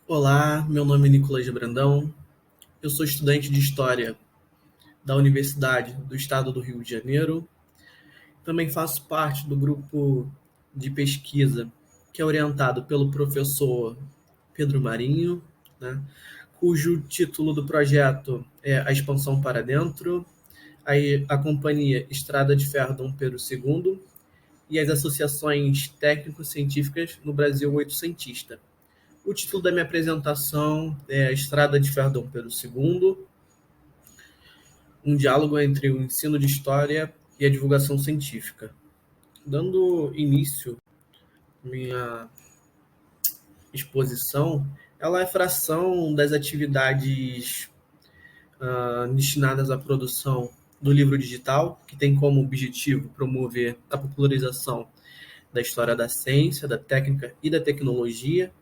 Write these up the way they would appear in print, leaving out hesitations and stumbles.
Olá, meu nome é Nicolas Brandão. Eu sou estudante de História da Universidade do Estado do Rio de Janeiro. Também faço parte do grupo de pesquisa que é orientado pelo professor Pedro Marinho, né, cujo título do projeto é A Expansão para Dentro, a Companhia Estrada de Ferro Dom Pedro II e as associações técnico-científicas no Brasil oitocentista. O título da minha apresentação é Estrada de Ferro Dom Pedro II, um diálogo entre o ensino de história e a divulgação científica. Dando início à minha exposição, ela é fração das atividades destinadas à produção do livro digital, que tem como objetivo promover a popularização da história da ciência, da técnica e da tecnologia.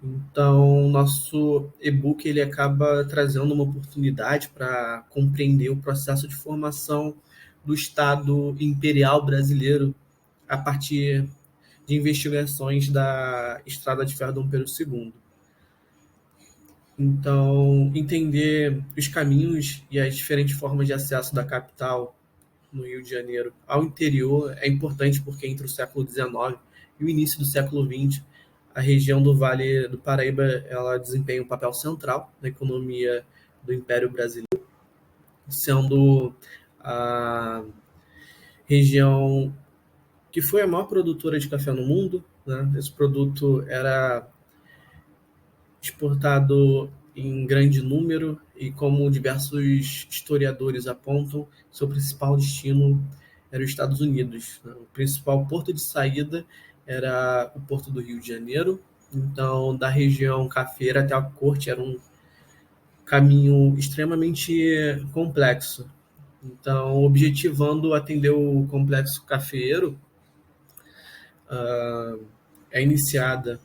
Então, nosso e-book ele acaba trazendo uma oportunidade para compreender o processo de formação do Estado Imperial Brasileiro a partir de investigações da Estrada de Ferro Dom Pedro II. Então, entender os caminhos e as diferentes formas de acesso da capital no Rio de Janeiro ao interior é importante porque entre o século XIX e o início do século XX, a região do Vale do Paraíba ela desempenha um papel central na economia do Império Brasileiro, sendo a região que foi a maior produtora de café no mundo. Né? Esse produto era exportado em grande número e, como diversos historiadores apontam, seu principal destino era os Estados Unidos. Né? O principal porto de saída era o porto do Rio de Janeiro. Então, da região cafeira até a corte era um caminho extremamente complexo. Então, objetivando atender o complexo cafeiro, é iniciada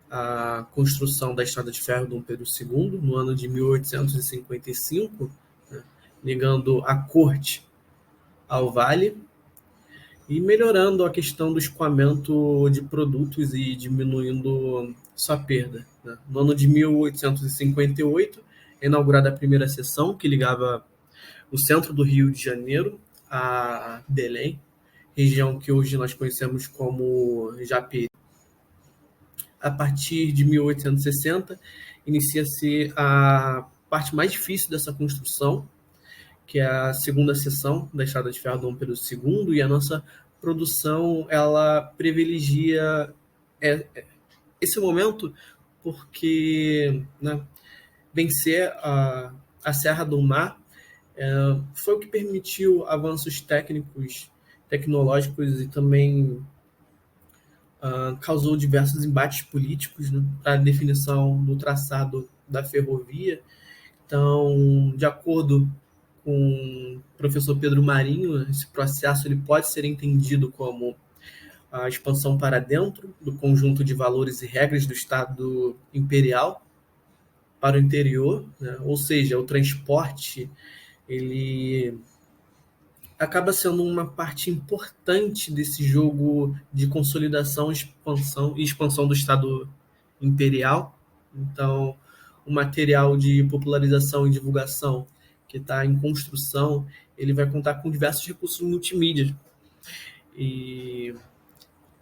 a construção da Estrada de Ferro Dom Pedro II, no ano de 1855, né, ligando a corte ao vale e melhorando a questão do escoamento de produtos e diminuindo sua perda. Né. No ano de 1858, é inaugurada a primeira seção, que ligava o centro do Rio de Janeiro a Belém, região que hoje nós conhecemos como Japeri. A partir de 1860, inicia-se a parte mais difícil dessa construção, que é a segunda seção da Estrada de Ferro Dom Pedro II, e a nossa produção ela privilegia esse momento porque, né, vencer a Serra do Mar foi o que permitiu avanços técnicos, tecnológicos e também causou diversos embates políticos, né, para a definição do traçado da ferrovia. Então, de acordo com o professor Pedro Marinho, esse processo ele pode ser entendido como a expansão para dentro do conjunto de valores e regras do Estado imperial para o interior, né? Ou seja, o transporte ele acaba sendo uma parte importante desse jogo de consolidação, expansão e expansão do Estado imperial. Então, o material de popularização e divulgação que está em construção, ele vai contar com diversos recursos multimídia. E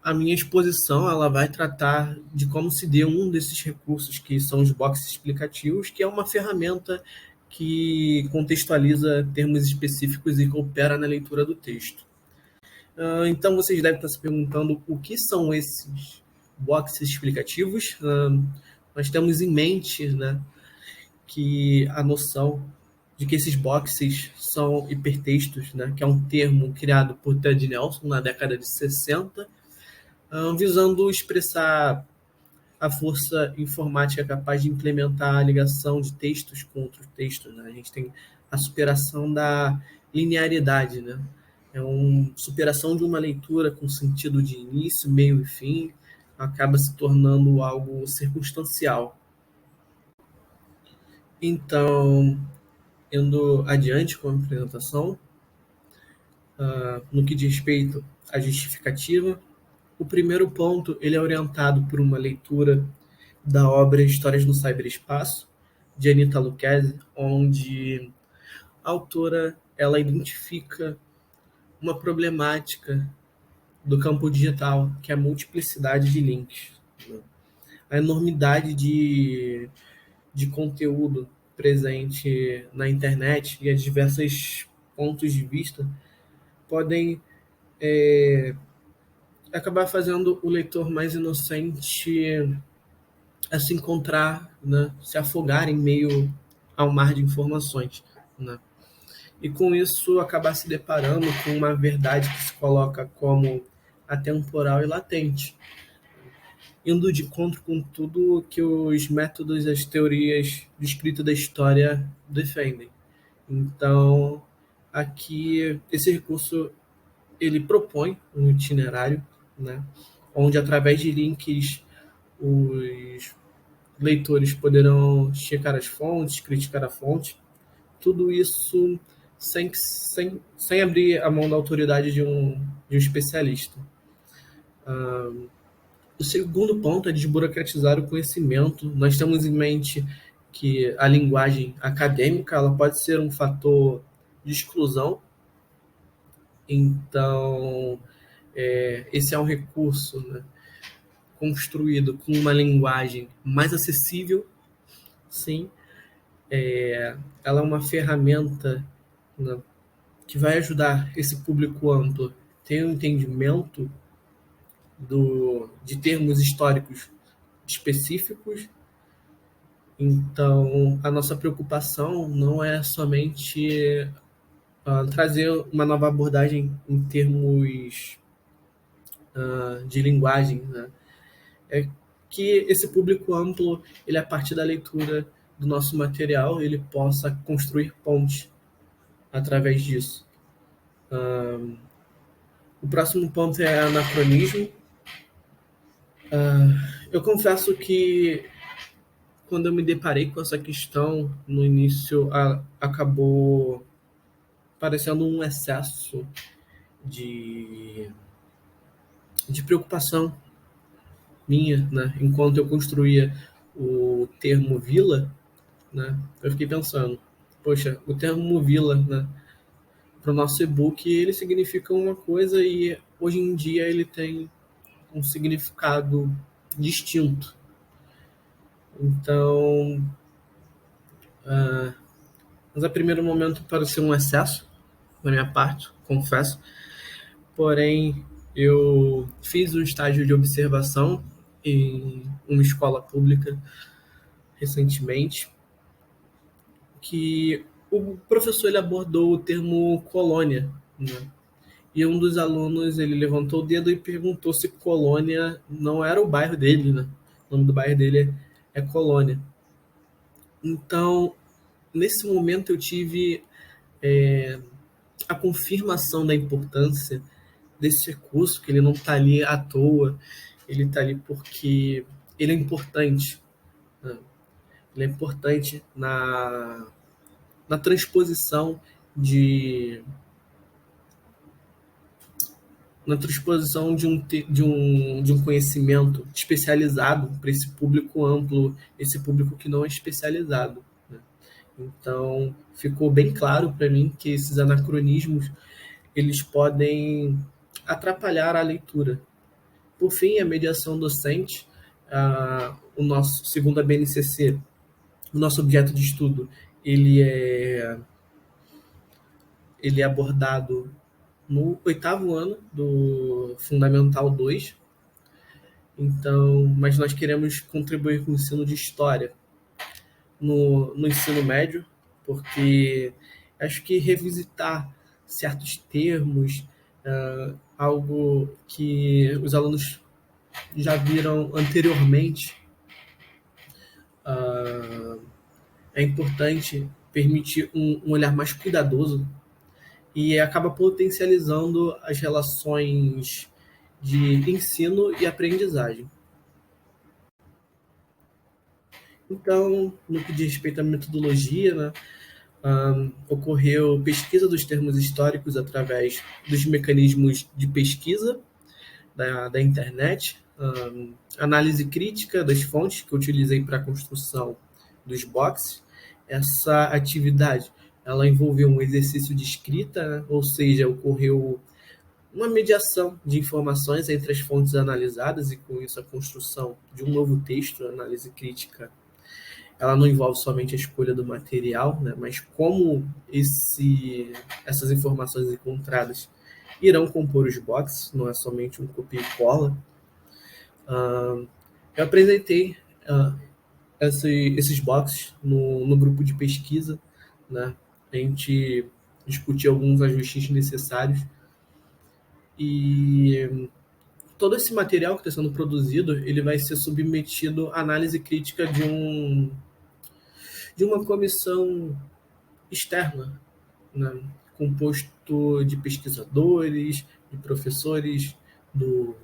a minha exposição ela vai tratar de como se deu um desses recursos, que são os boxes explicativos, que é uma ferramenta que contextualiza termos específicos e coopera na leitura do texto. Então vocês devem estar se perguntando o que são esses boxes explicativos. Nós temos em mente, né, que a noção de que esses boxes são hipertextos, né, que é um termo criado por Ted Nelson na década de 60, visando expressar a força informática capaz de implementar a ligação de textos com outros textos. Né? A gente tem a superação da linearidade, né? É uma superação de uma leitura com sentido de início, meio e fim, acaba se tornando algo circunstancial. Então, indo adiante com a apresentação, no que diz respeito à justificativa, o primeiro ponto ele é orientado por uma leitura da obra Histórias no Cyberespaço, de Anita Lucchesi, onde a autora ela identifica uma problemática do campo digital, que é a multiplicidade de links, né? A enormidade de conteúdo presente na internet e as diversos pontos de vista podem acabar fazendo o leitor mais inocente a se encontrar, né, se afogar em meio ao mar de informações, né? E com isso acabar se deparando com uma verdade que se coloca como atemporal e latente, indo de encontro com tudo que os métodos e as teorias de escrita da história defendem. Então, aqui esse recurso ele propõe um itinerário, né, onde através de links os leitores poderão checar as fontes, criticar a fonte, tudo isso sem abrir a mão da autoridade de um especialista. O segundo ponto é desburocratizar o conhecimento. Nós temos em mente que a linguagem acadêmica ela pode ser um fator de exclusão. Então, esse é um recurso, né, construído com uma linguagem mais acessível, sim. Ela é uma ferramenta, né, que vai ajudar esse público amplo a ter um entendimento de termos históricos específicos. Então, a nossa preocupação não é somente trazer uma nova abordagem em termos de linguagem, né? É que esse público amplo, ele a partir da leitura do nosso material, ele possa construir pontes através disso. O próximo ponto é anacronismo. Eu confesso que quando eu me deparei com essa questão no início, acabou parecendo um excesso de preocupação minha, né? Enquanto eu construía o termo vila, né, eu fiquei pensando, poxa, o termo vila, né, para o nosso e-book, ele significa uma coisa e hoje em dia ele tem um significado distinto. Então, mas a primeiro momento pareceu um excesso da minha parte, confesso. Porém, eu fiz um estágio de observação em uma escola pública recentemente, que o professor ele abordou o termo colônia, né? E um dos alunos ele levantou o dedo e perguntou se Colônia não era o bairro dele, né? O nome do bairro dele é Colônia. Então, nesse momento eu tive a confirmação da importância desse recurso, que ele não está ali à toa, ele está ali porque ele é importante, né? Ele é importante na transposição de um conhecimento especializado para esse público amplo, esse público que não é especializado, né? Então, ficou bem claro para mim que esses anacronismos eles podem atrapalhar a leitura. Por fim, a mediação docente, o nosso, segundo a BNCC, o nosso objeto de estudo, ele é abordado no 8º ano do Fundamental 2. Então, mas nós queremos contribuir com o ensino de história no ensino médio, porque acho que revisitar certos termos, algo que os alunos já viram anteriormente, é importante permitir um olhar mais cuidadoso e acaba potencializando as relações de ensino e aprendizagem. Então, no que diz respeito à metodologia, né, ocorreu pesquisa dos termos históricos através dos mecanismos de pesquisa, da internet, análise crítica das fontes que eu utilizei para a construção dos boxes. Essa atividade ela envolveu um exercício de escrita, né? Ou seja, ocorreu uma mediação de informações entre as fontes analisadas e, com isso, a construção de um novo texto. A análise crítica ela não envolve somente a escolha do material, né, mas como essas informações encontradas irão compor os boxes, não é somente um copia e cola. Eu apresentei esses boxes no grupo de pesquisa, né? A gente discutiu alguns ajustes necessários e todo esse material que está sendo produzido ele vai ser submetido à análise crítica de uma comissão externa, né, composto de pesquisadores, de professores do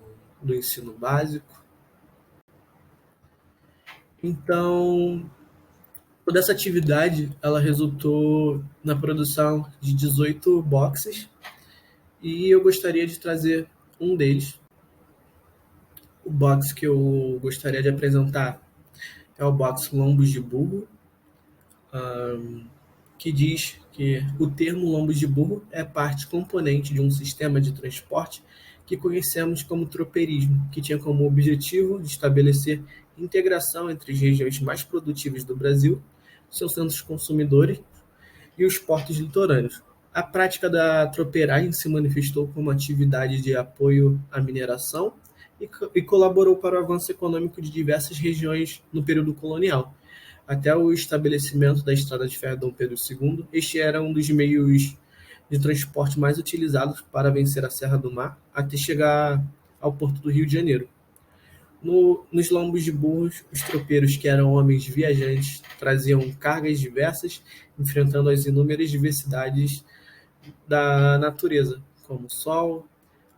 ensino básico. Então, toda essa atividade ela resultou na produção de 18 boxes e eu gostaria de trazer um deles. O box que eu gostaria de apresentar é o box Lombos de Burro, que diz que o termo lombos de burro é parte componente de um sistema de transporte que conhecemos como tropeirismo, que tinha como objetivo de estabelecer integração entre as regiões mais produtivas do Brasil, seus centros consumidores e os portos litorâneos. A prática da tropeiragem se manifestou como atividade de apoio à mineração e colaborou para o avanço econômico de diversas regiões no período colonial. Até o estabelecimento da Estrada de Ferro Dom Pedro II, este era um dos meios de transporte mais utilizados para vencer a Serra do Mar até chegar ao porto do Rio de Janeiro. Nos lombos de burros, os tropeiros, que eram homens viajantes, traziam cargas diversas, enfrentando as inúmeras diversidades da natureza, como o sol,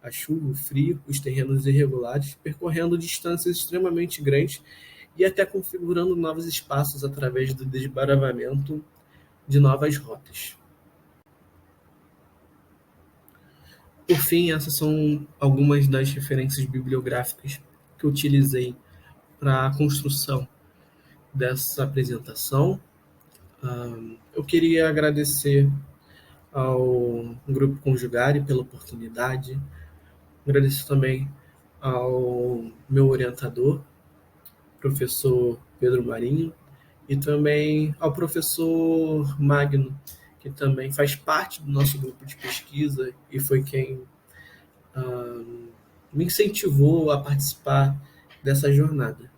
a chuva, o frio, os terrenos irregulares, percorrendo distâncias extremamente grandes e até configurando novos espaços através do desbravamento de novas rotas. Por fim, essas são algumas das referências bibliográficas que eu utilizei para a construção dessa apresentação. Eu queria agradecer ao Grupo Conjugare pela oportunidade, agradeço também ao meu orientador, professor Pedro Marinho, e também ao professor Magno, que também faz parte do nosso grupo de pesquisa e foi quem me incentivou a participar dessa jornada.